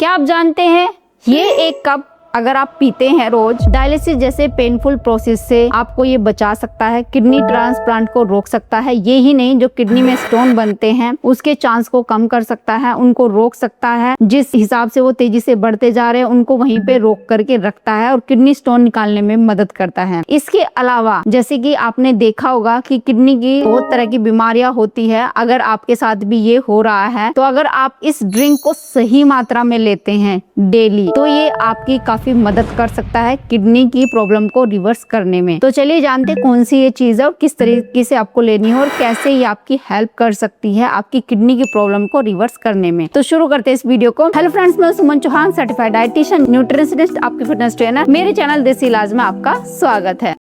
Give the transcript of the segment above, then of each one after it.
क्या आप जानते हैं ये एक कप अगर आप पीते हैं रोज, डायलिसिस जैसे पेनफुल प्रोसेस से आपको ये बचा सकता है, किडनी ट्रांसप्लांट को रोक सकता है। ये ही नहीं, जो किडनी में स्टोन बनते हैं उसके चांस को कम कर सकता है, उनको रोक सकता है। जिस हिसाब से वो तेजी से बढ़ते जा रहे हैं उनको वहीं पे रोक करके रखता है और किडनी स्टोन निकालने में मदद करता है। इसके अलावा जैसे कि आपने देखा होगा कि किडनी की बहुत तरह की बीमारियां होती है, अगर आपके साथ भी ये हो रहा है तो अगर आप इस ड्रिंक को सही मात्रा में लेते हैं डेली तो ये आपकी काफी मदद कर सकता है किडनी की प्रॉब्लम को रिवर्स करने में। तो चलिए जानते कौन सी ये चीज है और किस तरीके से आपको लेनी है और कैसे ये आपकी हेल्प कर सकती है आपकी किडनी की प्रॉब्लम को रिवर्स करने में। तो शुरू करते हैं इस वीडियो को। हेलो फ्रेंड्स, मैं सुमन चौहान, सर्टिफाइड डाइटिशियन, न्यूट्रिशनिस्ट, आपकी फिटनेस ट्रेनर। मेरे चैनल देसी इलाज में आपका स्वागत है।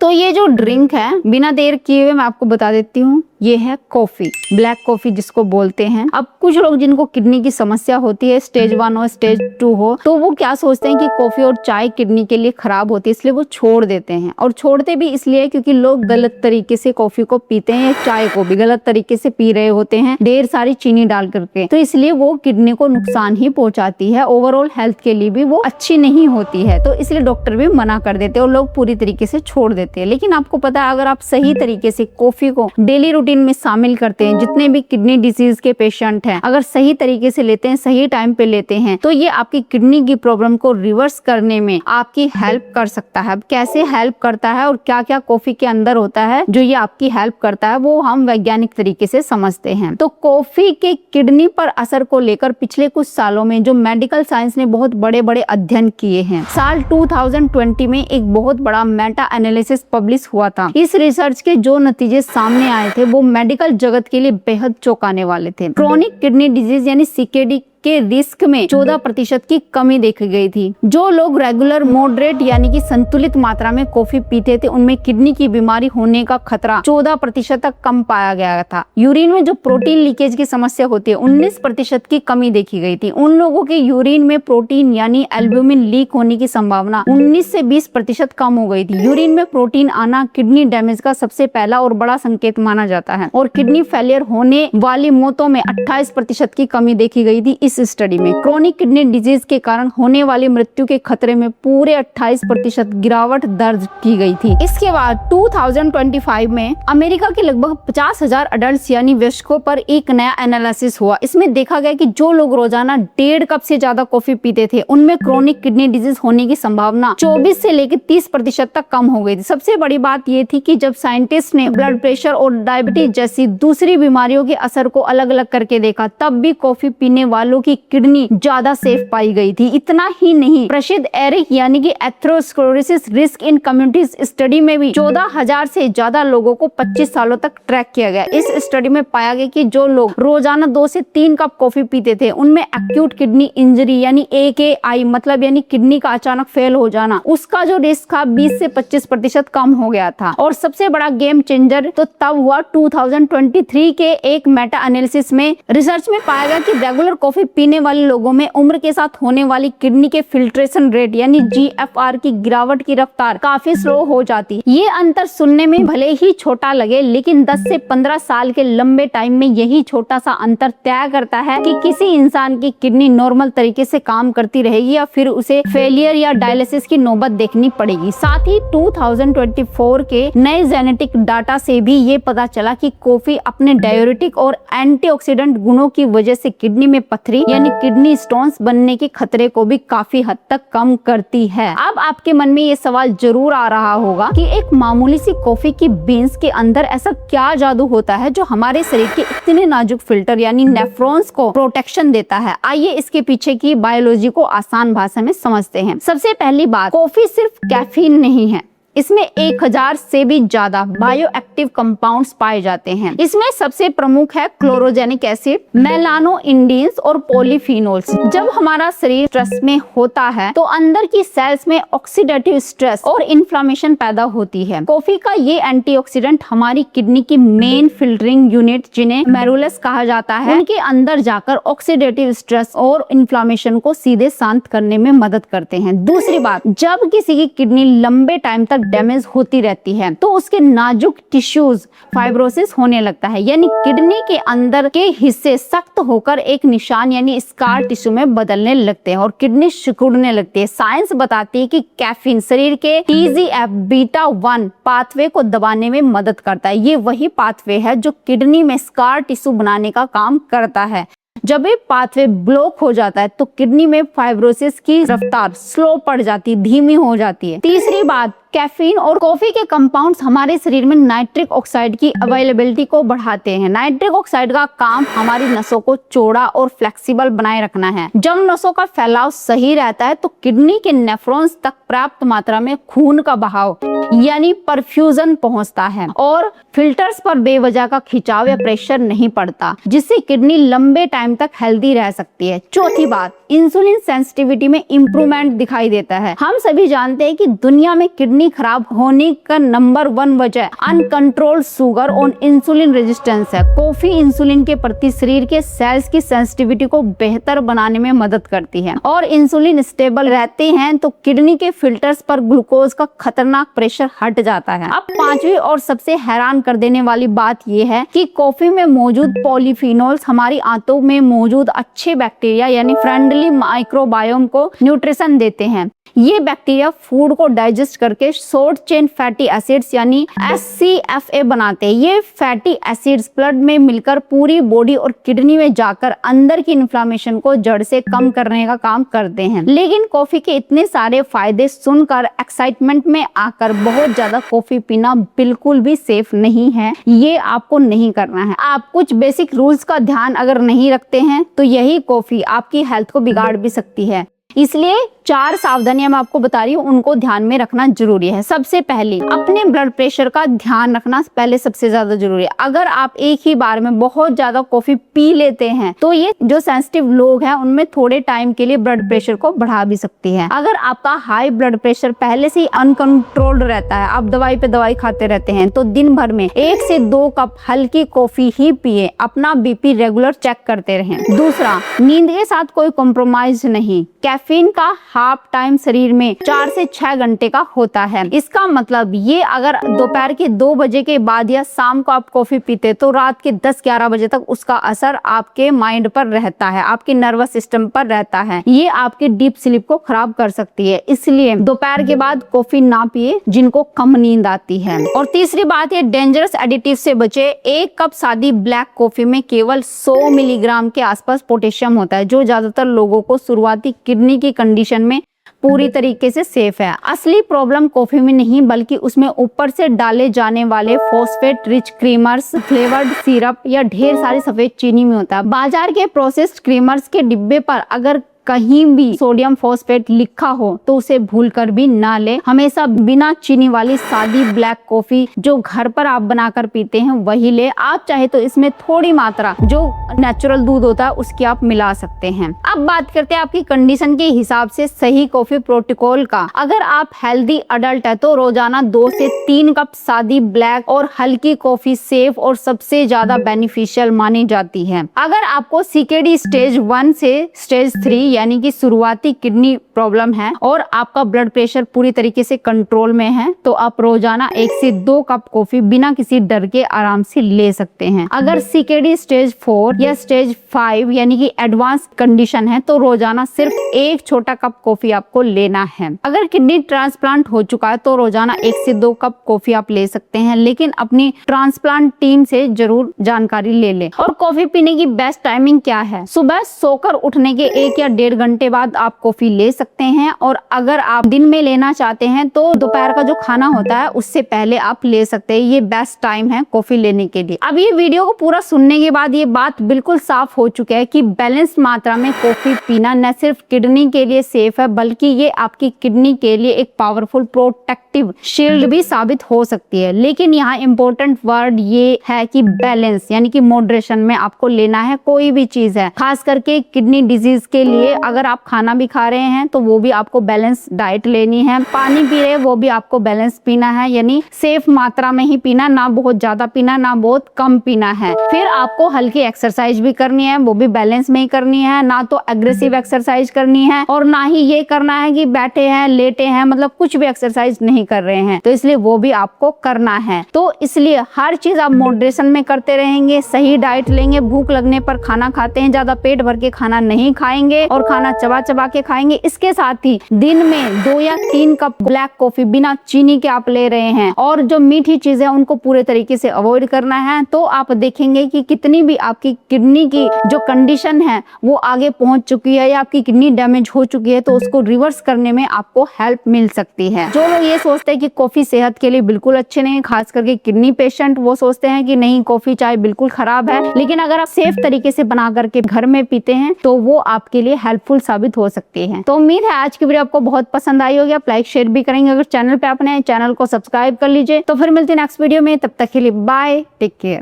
तो ये जो ड्रिंक है, बिना देर किए हुए मैं आपको बता देती हूँ, ये है कॉफी, ब्लैक कॉफी जिसको बोलते हैं। अब कुछ लोग जिनको किडनी की समस्या होती है, स्टेज 1 हो स्टेज 2 हो, तो वो क्या सोचते हैं कि कॉफी और चाय किडनी के लिए खराब होती है, इसलिए वो छोड़ देते हैं। और छोड़ते भी इसलिए क्योंकि लोग गलत तरीके से कॉफी को पीते हैं या चाय को भी गलत तरीके से पी रहे होते हैं, ढेर सारी चीनी डाल करके। तो इसलिए वो किडनी को नुकसान ही पहुंचाती है, ओवरऑल हेल्थ के लिए भी वो अच्छी नहीं होती है। तो इसलिए डॉक्टर भी मना कर देते हैं और लोग पूरी तरीके से छोड़ देते हैं। लेकिन आपको पता है, अगर आप सही तरीके से कॉफी को डेली रूटीन में शामिल करते हैं, जितने भी किडनी डिजीज के पेशेंट हैं, अगर सही तरीके से लेते हैं, सही टाइम पे लेते हैं, तो ये आपकी किडनी की प्रॉब्लम को रिवर्स करने में आपकी हेल्प कर सकता है। अब कैसे हेल्प करता है और क्या क्या कॉफी के अंदर होता है जो ये आपकी हेल्प करता है, वो हम वैज्ञानिक तरीके से समझते हैं। तो कॉफी के किडनी पर असर को लेकर पिछले कुछ सालों में जो मेडिकल साइंस ने बहुत बड़े बड़े अध्ययन किए हैं। साल 2020 में एक बहुत बड़ा मेटा एनालिसिस पब्लिश हुआ था। इस रिसर्च के जो नतीजे सामने आए थे वो मेडिकल जगत के लिए बेहद चौंकाने वाले थे। क्रोनिक किडनी डिजीज यानी सीकेडी के रिस्क में 14% की कमी देखी गई थी। जो लोग रेगुलर मॉडरेट यानी कि संतुलित मात्रा में कॉफी पीते थे उनमें किडनी की बीमारी होने का खतरा 14% तक कम पाया गया था। यूरिन में जो प्रोटीन लीकेज की समस्या होती है 19% की कमी देखी गई थी। उन लोगों के यूरिन में प्रोटीन यानी एल्ब्यूमिन लीक होने की संभावना 19 से 20% कम हो गई थी। यूरिन में प्रोटीन आना किडनी डैमेज का सबसे पहला और बड़ा संकेत माना जाता है और किडनी फेलियर होने वाली मौतों में 28% की कमी देखी गई थी। इस स्टडी में क्रोनिक किडनी डिजीज के कारण होने वाली मृत्यु के खतरे में पूरे 28% गिरावट दर्ज की गई थी। इसके बाद 2025 में अमेरिका के लगभग 50,000 अडल्ट यानी वयस्कों पर एक नया एनालिसिस हुआ। इसमें देखा गया कि जो लोग रोजाना 1.5 कप से ज्यादा कॉफी पीते थे उनमें क्रोनिक किडनी डिजीज होने की संभावना 24 से लेकर 30% तक कम हो गई थी। सबसे बड़ी बात यह थी कि जब साइंटिस्ट ने ब्लड प्रेशर और डायबिटीज जैसी दूसरी बीमारियों के असर को अलग अलग करके देखा, तब भी कॉफी पीने वालों की किडनी ज्यादा सेफ पाई गई थी। इतना ही नहीं, प्रसिद्ध एरिक यानी कि atherosclerosis risk in communities study में भी 14,000 से ज्यादा लोगों को 25 सालों तक ट्रैक किया गया। इस स्टडी में पाया गया कि जो लोग रोजाना 2 से 3 कप कॉफी पीते थे उनमें एक्यूट किडनी इंजरी यानी AKI मतलब यानी किडनी का अचानक फेल हो जाना, उसका जो रिस्क था 20 से 25% कम हो गया था। और सबसे बड़ा गेम चेंजर तो तब हुआ 2023 के एक मेटा एनालिसिस में। रिसर्च में पाया गया कि रेगुलर कॉफी पीने वाले लोगों में उम्र के साथ होने वाली किडनी के फिल्ट्रेशन रेट यानी GFR की गिरावट की रफ्तार काफी स्लो हो जाती है। ये अंतर सुनने में भले ही छोटा लगे, लेकिन 10 से 15 साल के लंबे टाइम में यही छोटा सा अंतर तय करता है कि किसी इंसान की किडनी नॉर्मल तरीके से काम करती रहेगी या फिर उसे फेलियर या डायलिसिस की नौबत देखनी पड़ेगी। साथ ही 2024 के नए जेनेटिक डाटा से भी ये पता चला कि कॉफी अपने डाययूरेटिक और एंटीऑक्सीडेंट गुणों की वजह से किडनी में पथरी यानी किडनी स्टोन्स बनने के खतरे को भी काफी हद तक कम करती है। अब आपके मन में ये सवाल जरूर आ रहा होगा कि एक मामूली सी कॉफी की बीन्स के अंदर ऐसा क्या जादू होता है जो हमारे शरीर के इतने नाजुक फिल्टर यानी नेफ्रॉन्स को प्रोटेक्शन देता है। आइए इसके पीछे की बायोलॉजी को आसान भाषा में समझते हैं। सबसे पहली बात, कॉफी सिर्फ कैफीन नहीं है, इसमें 1000 से भी ज्यादा बायोएक्टिव कंपाउंड्स पाए जाते हैं। इसमें सबसे प्रमुख है क्लोरोजेनिक एसिड, मेलानोइंडिन्स और पॉलीफिनोल्स। जब हमारा शरीर स्ट्रेस में होता है तो अंदर की सेल्स में ऑक्सीडेटिव स्ट्रेस और इन्फ्लामेशन पैदा होती है। कॉफी का ये एंटीऑक्सीडेंट हमारी किडनी की मेन फिल्टरिंग यूनिट जिन्हें मेरुलस कहा जाता है, उनके अंदर जाकर ऑक्सीडेटिव स्ट्रेस और इन्फ्लामेशन को सीधे शांत करने में मदद करते हैं। दूसरी बात, जब किसी की किडनी लंबे टाइम तक डैमेज होती रहती है तो उसके नाजुक टिश्यूज फाइब्रोसिस होने लगता है, यानी किडनी के अंदर के हिस्से सख्त होकर एक निशान यानी स्कार टिश्यू में बदलने लगते हैं और किडनी सिकुड़ने लगती है। साइंस बताती है कि कैफीन शरीर के TGF बीटा 1 पाथवे को दबाने में मदद करता है। ये वही पाथवे है जो किडनी में स्कार टिश्यू बनाने का काम करता है। जब ये पाथवे ब्लॉक हो जाता है तो किडनी में फाइब्रोसिस की रफ्तार स्लो पड़ जाती है, धीमी हो जाती है। तीसरी बात, कैफीन और कॉफी के कंपाउंड्स हमारे शरीर में नाइट्रिक ऑक्साइड की अवेलेबिलिटी को बढ़ाते हैं। नाइट्रिक ऑक्साइड का काम हमारी नसों को चौड़ा और फ्लेक्सिबल बनाए रखना है। जब नसों का फैलाव सही रहता है तो किडनी के नेफ्रॉन्स तक पर्याप्त मात्रा में खून का बहाव यानी परफ्यूजन पहुंचता है और फिल्टर्स पर बेवजह का खिंचाव या प्रेशर नहीं पड़ता, जिससे किडनी लंबे टाइम तक हेल्दी रह सकती है। चौथी बात, इंसुलिन सेंसिटिविटी में इंप्रूवमेंट दिखाई देता है। हम सभी जानते हैं कि दुनिया में किडनी खराब होने का नंबर 1 वजह अनकंट्रोल्ड शुगर और इंसुलिन रेजिस्टेंस है। कॉफी इंसुलिन के प्रति शरीर के सेल्स की सेंसिटिविटी को बेहतर बनाने में मदद करती है और इंसुलिन स्टेबल रहते हैं तो किडनी के फिल्टर्स पर ग्लूकोज का खतरनाक प्रेशर हट जाता है। अब पांचवी और सबसे हैरान कर देने वाली बात यह है कि कॉफी में मौजूद पॉलीफिनोल्स हमारी आंतों में मौजूद अच्छे बैक्टीरिया यानी फ्रेंडली माइक्रोबायोम को न्यूट्रिशन देते हैं। ये बैक्टीरिया फूड को डाइजेस्ट करके शॉर्ट चेन फैटी एसिड्स यानी SCFA बनाते हैं। ये फैटी एसिड्स ब्लड में मिलकर पूरी बॉडी और किडनी में जाकर अंदर की इन्फ्लेमेशन को जड़ से कम करने का काम करते हैं। लेकिन कॉफी के इतने सारे फायदे सुनकर एक्साइटमेंट में आकर बहुत ज्यादा कॉफी पीना बिल्कुल भी सेफ नहीं है। ये आपको नहीं करना है। आप कुछ बेसिक रूल्स का ध्यान अगर नहीं रखते हैं तो यही कॉफी आपकी हेल्थ को बिगाड़ भी सकती है। इसलिए 4 सावधानियां मैं आपको बता रही हूँ, उनको ध्यान में रखना जरूरी है। सबसे पहले अपने ब्लड प्रेशर का ध्यान रखना पहले सबसे ज्यादा जरूरी है। अगर आप एक ही बार में बहुत ज्यादा कॉफी पी लेते हैं तो ये जो सेंसिटिव लोग हैं उनमें थोड़े टाइम के लिए ब्लड प्रेशर को बढ़ा भी सकती है। अगर आपका हाई ब्लड प्रेशर पहले से ही अनकंट्रोल्ड रहता है, आप दवाई पे दवाई खाते रहते हैं, तो दिन भर में 1 से 2 कप हल्की कॉफी ही पिए। अपना BP रेगुलर चेक करते रहें। दूसरा, नींद के साथ कोई कॉम्प्रोमाइज नहीं। कैफीन का हाफ टाइम शरीर में 4 से 6 घंटे का होता है। इसका मतलब ये अगर दोपहर के 2 बजे के बाद या शाम को आप कॉफी पीते तो रात के 10-11 बजे तक उसका असर आपके माइंड पर रहता है, आपके नर्वस सिस्टम पर रहता है। ये आपके डीप स्लीप को खराब कर सकती है। इसलिए दोपहर के बाद कॉफी ना पिए जिनको कम नींद आती है। और तीसरी बात है, डेंजरस एडिटिव से बचे। 1 कप सादी ब्लैक कॉफी में केवल 100 मिलीग्राम के आसपास पोटेशियम होता है, जो ज्यादातर लोगों को शुरुआती किडनी की कंडीशन में पूरी तरीके से सेफ है। असली प्रॉब्लम कॉफी में नहीं बल्कि उसमें ऊपर से डाले जाने वाले phosphate rich creamers, flavoured syrup या ढेर सारी सफेद चीनी में होता है। बाजार के प्रोसेस्ड क्रीमर्स के डिब्बे पर अगर कहीं भी सोडियम फॉस्फेट लिखा हो तो उसे भूलकर भी ना ले। हमेशा बिना चीनी वाली सादी ब्लैक कॉफी जो घर पर आप बनाकर पीते हैं वही ले। आप चाहे तो इसमें थोड़ी मात्रा जो नेचुरल दूध होता है उसकी आप मिला सकते हैं। अब बात करते हैं आपकी कंडीशन के हिसाब से सही कॉफी प्रोटोकॉल का। अगर आप हेल्दी अडल्ट है तो रोजाना 2 से 3 कप सादी ब्लैक और हल्की कॉफी सेफ और सबसे ज्यादा बेनिफिशियल मानी जाती है। अगर आपको CKD स्टेज 1 से स्टेज 3 यानी कि शुरुआती किडनी प्रॉब्लम है और आपका ब्लड प्रेशर पूरी तरीके से कंट्रोल में है तो आप रोजाना 1 से 2 कप कॉफी बिना किसी डर के आराम से ले सकते हैं। अगर CKD स्टेज 4 या स्टेज 5 यानी कि एडवांस कंडीशन है तो रोजाना सिर्फ 1 छोटा कप कॉफी आपको लेना है। अगर किडनी ट्रांसप्लांट हो चुका है तो रोजाना 1 से 2 कप कॉफी आप ले सकते हैं, लेकिन अपनी ट्रांसप्लांट टीम से जरूर जानकारी ले लें। और कॉफी पीने की बेस्ट टाइमिंग क्या है? सुबह सोकर उठने के 1 या 1.5 घंटे बाद आप कॉफी ले सकते हैं और अगर आप दिन में लेना चाहते हैं तो दोपहर का जो खाना होता है उससे पहले आप ले सकते हैं। ये बेस्ट टाइम है कॉफी लेने के लिए। अब ये वीडियो को पूरा सुनने के बाद ये बात बिल्कुल साफ हो चुकी है कि बैलेंस मात्रा में कॉफी पीना न सिर्फ किडनी के लिए सेफ है बल्कि ये आपकी किडनी के लिए एक पावरफुल प्रोटेक्टिव शील्ड भी साबित हो सकती है। लेकिन यहाँ इंपॉर्टेंट वर्ड ये है कि बैलेंस यानी कि मॉडरेशन में आपको लेना है। कोई भी चीज है, खास करके किडनी डिजीज के लिए अगर आप खाना भी खा रहे हैं तो वो भी आपको बैलेंस डाइट लेनी है। पानी पी रहे हैं वो भी आपको बैलेंस पीना है, यानी सेफ मात्रा में ही पीना, ना बहुत ज्यादा पीना ना बहुत कम पीना है। फिर आपको हल्की एक्सरसाइज भी करनी है, वो भी बैलेंस में ही करनी है, ना तो एग्रेसिव एक्सरसाइज करनी है और ना ही ये करना है कि बैठे हैं लेटे हैं, मतलब कुछ भी एक्सरसाइज नहीं कर रहे हैं, तो इसलिए वो भी आपको करना है। तो इसलिए हर चीज आप मॉडरेशन में करते रहेंगे, सही डाइट लेंगे, भूख लगने पर खाना खाते हैं, ज्यादा पेट भर के खाना नहीं खाएंगे और खाना चबा चबा के खाएंगे। इसके साथ ही दिन में 2 या 3 कप ब्लैक कॉफी बिना चीनी के आप ले रहे हैं और जो मीठी चीजें उनको पूरे तरीके से अवॉइड करना है, तो आप देखेंगे कि कितनी भी आपकी किडनी की जो कंडीशन है वो आगे पहुंच चुकी है या आपकी किडनी डैमेज हो चुकी है, तो उसको रिवर्स करने में आपको हेल्प मिल सकती है। जो लोग ये सोचते हैं कि कॉफी सेहत के लिए बिल्कुल अच्छे नहीं, खास करके किडनी पेशेंट, वो सोचते हैं कि नहीं कॉफी चाय बिल्कुल खराब है, लेकिन अगर आप सेफ तरीके से बना करके घर में पीते हैं तो वो आपके लिए हेल्पफुल साबित हो सकती है। तो उम्मीद है आज की वीडियो आपको बहुत पसंद आई होगी, आप लाइक शेयर भी करेंगे। अगर चैनल पे आपने चैनल को सब्सक्राइब कर लीजिए। तो फिर मिलते हैं नेक्स्ट वीडियो में, तब तक के लिए बाय, टेक केयर।